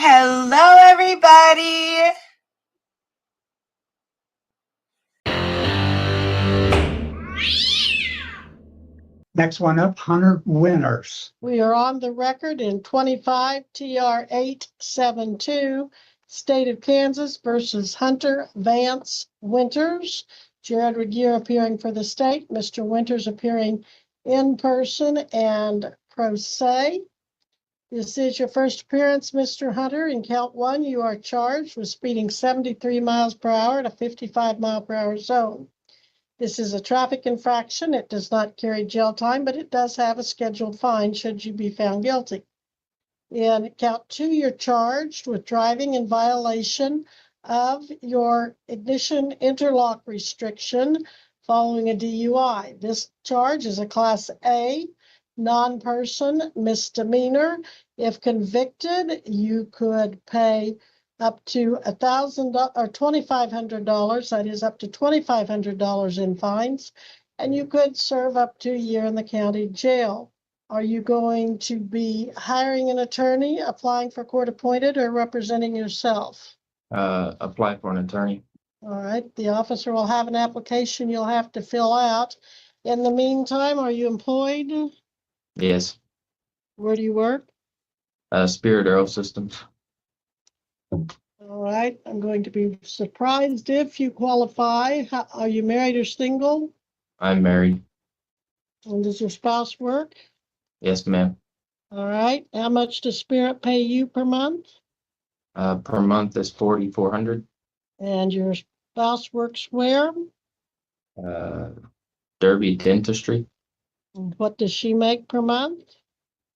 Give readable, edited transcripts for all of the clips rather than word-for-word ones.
Hello, everybody. Next one up, Hunter Winters. We are on the record in 25 TR 872, State of Kansas versus Hunter Vance Winters. JRegier appearing for the state, Mr. Winters appearing in person and pro se. This is your first appearance, Mr. Hunter. In count one, you are charged with speeding 73 miles per hour in a 55-mile-per-hour zone. This is a traffic infraction. It does not carry jail time, but it does have a scheduled fine should you be found guilty. In count two, you're charged with driving in violation of your ignition interlock restriction following a DUI. This charge is a Class A non-person misdemeanor. If convicted, you could pay up to $1,000 or $2,500. That is up to $2,500 in fines, and you could serve up to a year in the county jail. Are you going to be hiring an attorney, applying for court appointed, or representing yourself? Apply for an attorney. All right, the officer will have an application you'll have to fill out. In the meantime, are you employed? Yes. Where do you work? Spirit Aero Systems. All right, I'm going to be surprised if you qualify. Are you married or single? I'm married. And does your spouse work? Yes, ma'am. All right, how much does Spirit pay you per month? Per month is $4,400. And your spouse works where? Derby Dentistry. And what does she make per month?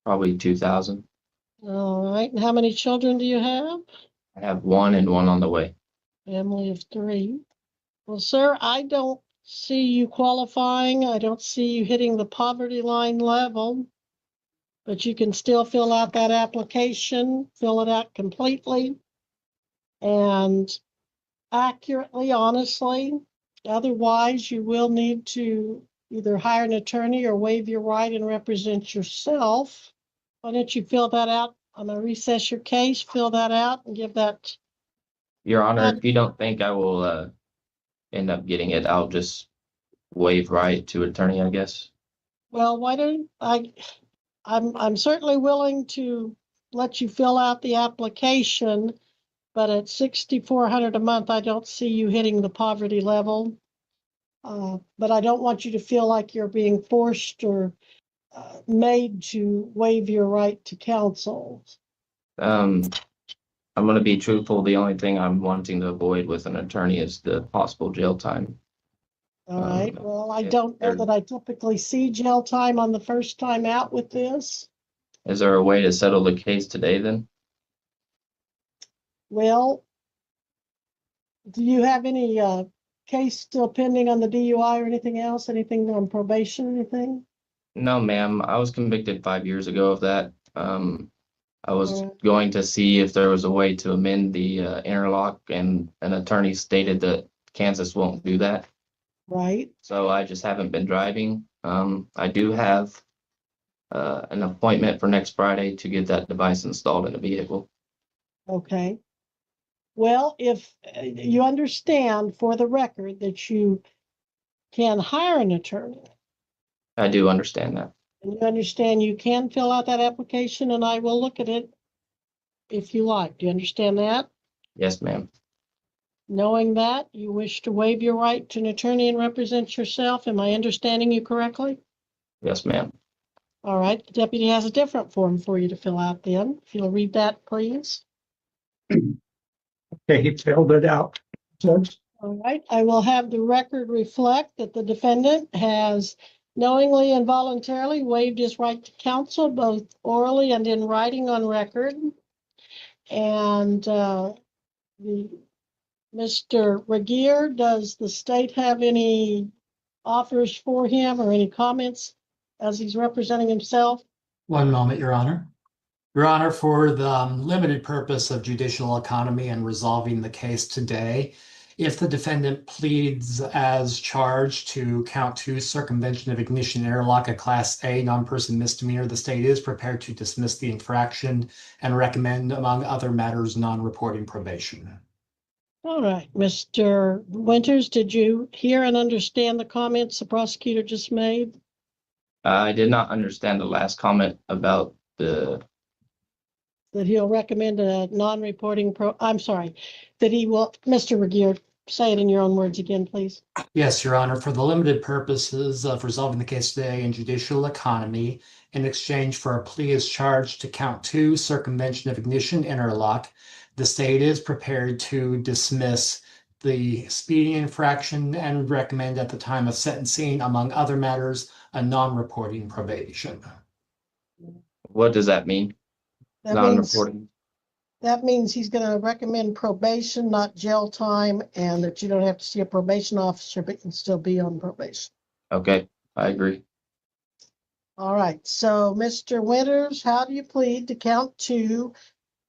Probably $2,000. All right, and how many children do you have? I have one and one on the way. Family of 3. Well, sir, I don't see you qualifying. I don't see you hitting the poverty line level, but you can still fill out that application, fill it out completely and accurately, honestly. Otherwise, you will need to either hire an attorney or waive your right and represent yourself. Why don't you fill that out? I'm going to recess your case, fill that out, and give that. Your Honor, if you don't think I will end up getting it, I'll just waive right to attorney, I guess. Well, why don't I'm certainly willing to let you fill out the application, but at $6,400 a month, I don't see you hitting the poverty level. But I don't want you to feel like you're being forced or made to waive your right to counsel. I'm going to be truthful. The only thing I'm wanting to avoid with an attorney is the possible jail time. All right. Well, I don't know that I typically see jail time on the first time out with this. Is there a way to settle the case today then? Well, do you have any case still pending on the DUI or anything else? Anything on probation, anything? No, ma'am. I was convicted 5 years ago of that. I was going to see if there was a way to amend the interlock, and an attorney stated that Kansas won't do that. Right. So I just haven't been driving. I do have an appointment for next Friday to get that device installed in the vehicle. Okay. Well, if you understand for the record that you can hire an attorney. I do understand that. And you understand you can fill out that application and I will look at it if you like. Do you understand that? Yes, ma'am. Knowing that, you wish to waive your right to an attorney and represent yourself. Am I understanding you correctly? Yes, ma'am. All right. The deputy has a different form for you to fill out then. If you'll read that, please. Okay, he filled it out. Judge? All right. I will have the record reflect that the defendant has knowingly and voluntarily waived his right to counsel, both orally and in writing on record. And Mr. Regier, does the state have any offers for him or any comments as he's representing himself? One moment, Your Honor. Your Honor, for the limited purpose of judicial economy and resolving the case today, If the defendant pleads as charged to count 2 circumvention of ignition interlock, a Class A non-person misdemeanor, the state is prepared to dismiss the infraction and recommend, among other matters, non-reporting probation. All right, Mr. Winters, did you hear and understand the comments the prosecutor just made? I did not understand the last comment about the, That he'll recommend a non-reporting I'm sorry, that he will, Mr. Regier, say it in your own words again, please. Yes, Your Honor, for the limited purposes of resolving the case today in judicial economy, in exchange for a plea as charged to count 2 circumvention of ignition interlock, the state is prepared to dismiss the speeding infraction and recommend at the time of sentencing, among other matters, a non-reporting probation. what does that mean? That means, Non-reporting? that means he's gonna recommend probation, not jail time, and that you don't have to see a probation officer, but can still be on probation. Okay, I agree. All right, so Mr. Winters, how do you plead to count 2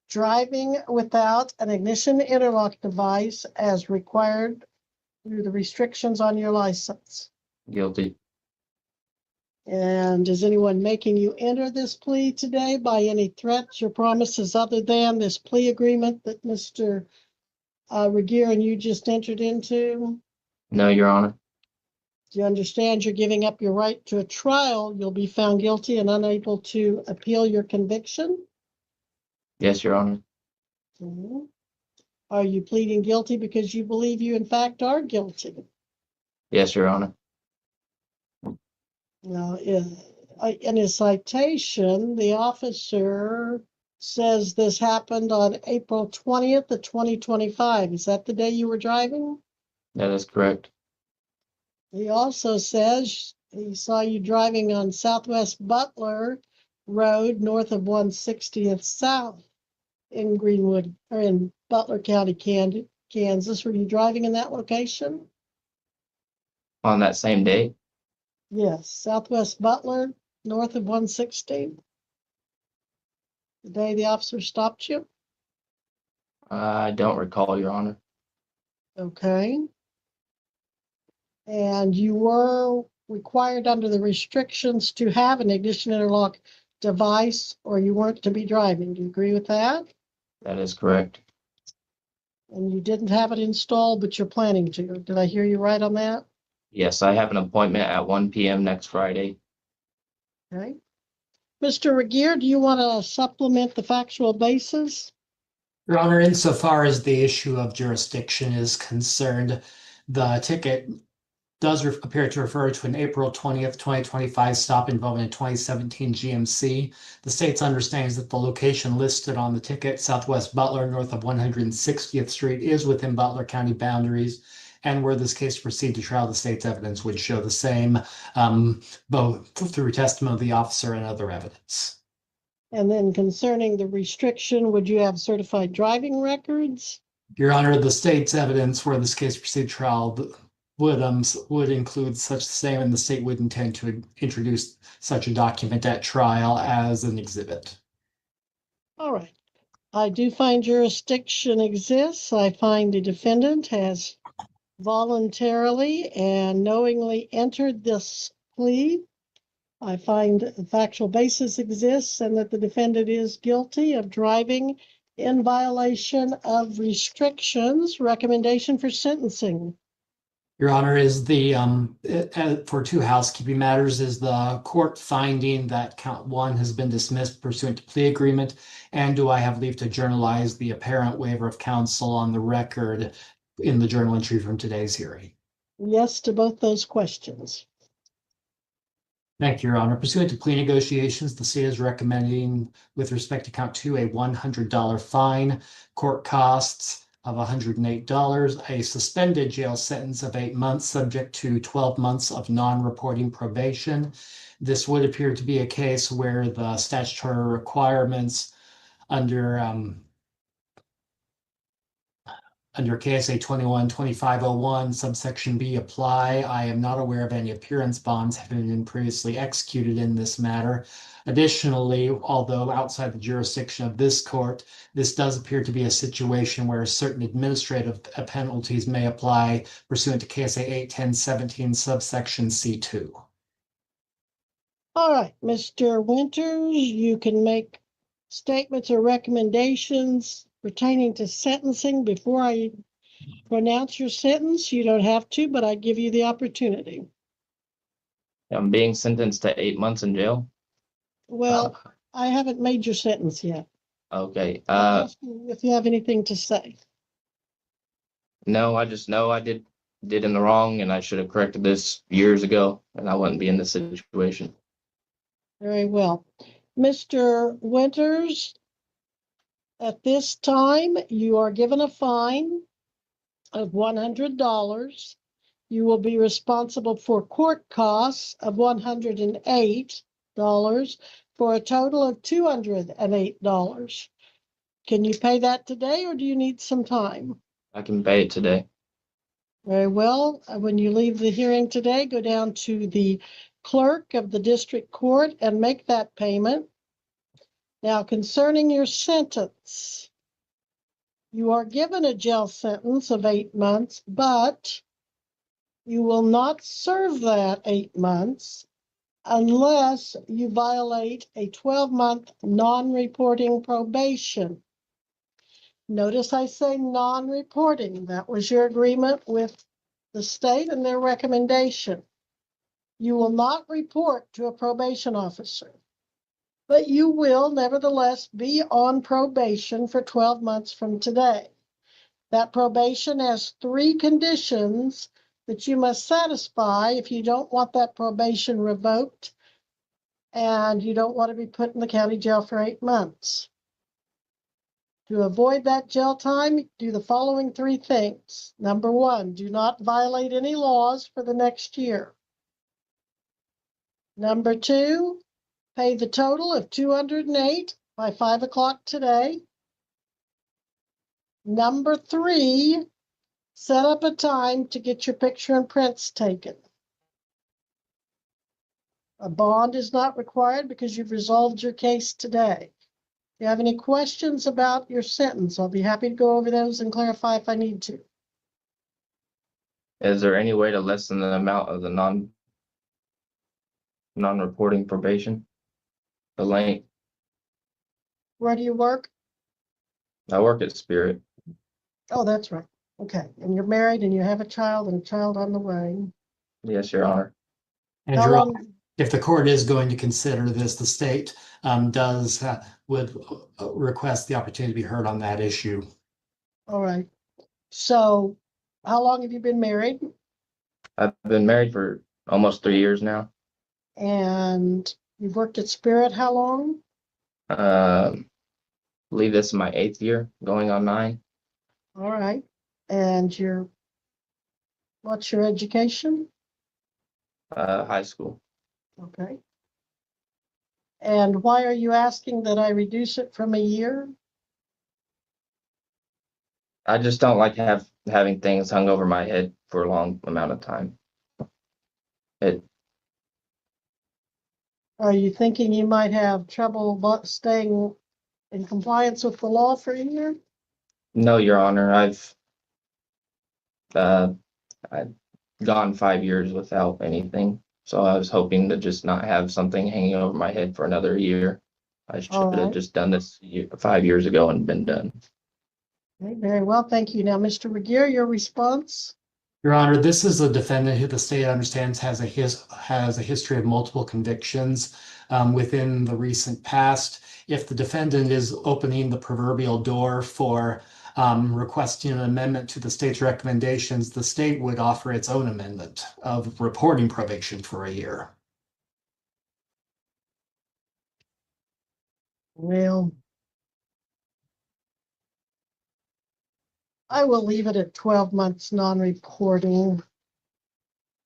driving without an ignition interlock device as required through the restrictions on your license? Guilty. And is anyone making you enter this plea today by any threats or promises other than this plea agreement that Mr. Regier and you just entered into? No, Your Honor. Do you understand you're giving up your right to a trial? You'll be found guilty and unable to appeal your conviction? Yes, Your Honor. Mhm. Are you pleading guilty because you believe you in fact are guilty? Yes, Your Honor. Now, in his citation, the officer says this happened on April 20th of 2025. Is that the day you were driving? That is correct. He also says he saw you driving on Southwest Butler Road north of 160th South in Greenwood, or in Butler County, Kansas. Were you driving in that location? On that same day? Yes, Southwest Butler, north of 160. The day the officer stopped you? I don't recall, Your Honor. Okay. And you were required under the restrictions to have an ignition interlock device, or you weren't to be driving. Do you agree with that? That is correct. And you didn't have it installed, but you're planning to. Did I hear you right on that? Yes, I have an appointment at 1 p.m. next Friday. Okay. Mr. Regier, do you want to supplement the factual basis? Your Honor, insofar as the issue of jurisdiction is concerned, the ticket does appear to refer to an April 20th, 2025 stop involving a 2017 GMC. The state's understanding is that the location listed on the ticket, Southwest Butler, north of 160th Street, is within Butler County boundaries. And were this case to proceed to trial, the state's evidence would show the same, both through testimony of the officer and other evidence. And then concerning the restriction, would you have certified driving records? Your Honor, the state's evidence where this case proceed trial would include such the same, and the state would intend to introduce such a document at trial as an exhibit. All right. I do find jurisdiction exists. I find the defendant has voluntarily and knowingly entered this plea. I find the factual basis exists and that the defendant is guilty of driving in violation of restrictions. Recommendation for sentencing. Your Honor, is the for 2 housekeeping matters, is the court finding that count 1 has been dismissed pursuant to plea agreement? And do I have leave to journalize the apparent waiver of counsel on the record in the journal entry from today's hearing? Yes to both those questions. Thank you, Your Honor. Pursuant to plea negotiations, the state is recommending, with respect to count 2, a $100 fine, court costs of $108, a suspended jail sentence of 8 months, subject to 12 months of non-reporting probation. This would appear to be a case where the statutory requirements under under KSA 21-2501 subsection B apply. I am not aware of any appearance bonds having been previously executed in this matter. Additionally, although outside the jurisdiction of this court, this does appear to be a situation where certain administrative penalties may apply pursuant to KSA 810-17 subsection C2. All right, Mr. Winters, you can make statements or recommendations pertaining to sentencing before I pronounce your sentence. You don't have to, but I give you the opportunity. I'm being sentenced to 8 months in jail. Well, I haven't made your sentence yet. Okay. I'll ask you if you have anything to say. No, I just know I did in the wrong, and I should have corrected this years ago, and I wouldn't be in this situation. Very well. Mr. Winters, at this time, you are given a fine of $100. You will be responsible for court costs of $108 for a total of $208. Can you pay that today, or do you need some time? I can pay it today. Very well. When you leave the hearing today, go down to the clerk of the district court and make that payment. Now, concerning your sentence, you are given a jail sentence of 8 months, but you will not serve that 8 months unless you violate a 12-month non-reporting probation. Notice I say non-reporting. That was your agreement with the state and their recommendation. You will not report to a probation officer, but you will nevertheless be on probation for 12 months from today. That probation has 3 conditions that you must satisfy if you don't want that probation revoked and you don't want to be put in the county jail for 8 months. To avoid that jail time, do the following 3 things. Number 1, do not violate any laws for the next year. Number 2, pay the total of $208 by 5 o'clock today. Number 3, set up a time to get your picture and prints taken. A bond is not required because you've resolved your case today. If you have any questions about your sentence, I'll be happy to go over those and clarify if I need to. Is there any way to lessen the amount of the non-reporting probation? The length? Where do you work? I work at Spirit. Oh, that's right. Okay. And you're married and you have a child and a child on the way. Yes, Your Honor. And How Your long? Honor, if the court is going to consider this, the state would request the opportunity to be heard on that issue. All right. So how long have you been married? I've been married for almost 3 years now. And you've worked at Spirit how long? Believe this is my 8th year, going on 9. All right. And what's your education? High school. Okay. And why are you asking that I reduce it from a year? I just don't like having things hung over my head for a long amount of time. Are you thinking you might have trouble staying in compliance with the law for a year? No, Your Honor, I've gone 5 years without anything. So I was hoping to just not have something hanging over my head for another year. I should All have right. just done this 5 years ago and been done. Okay, very well. Thank you. Now, Mr. Regier, your response? Your Honor, this is a defendant who the state understands has a history of multiple convictions within the recent past. If the defendant is opening the proverbial door for requesting an amendment to the state's recommendations, the state would offer its own amendment of reporting probation for a year. Well, I will leave it at 12 months non-reporting.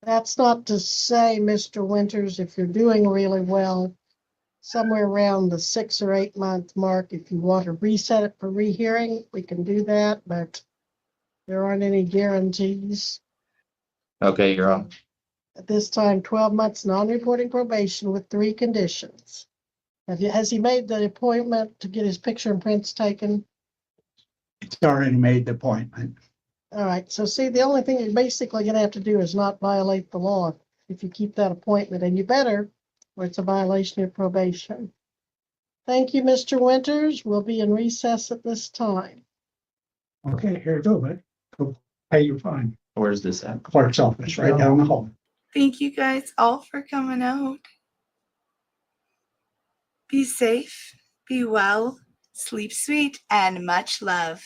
That's not to say, Mr. Winters, if you're doing really well, somewhere around the 6 or 8 month mark, if you want to reset it for rehearing, we can do that. But There aren't any guarantees. Okay, you're on. At this time, 12 months non-reporting probation with 3 conditions. Has he made the appointment to get his picture and prints taken? It's already made the appointment. All right, so see, the only thing you're basically gonna have to do is not violate the law if you keep that appointment, and you better, or it's a violation of probation. Thank you, Mr. Winters. We'll be in recess at this time. Okay, here you go, bud. Go pay your fine. Where's this at? Clerk's office, right down the hall. Thank you guys all for coming out. Be safe, be well, sleep sweet, and much love.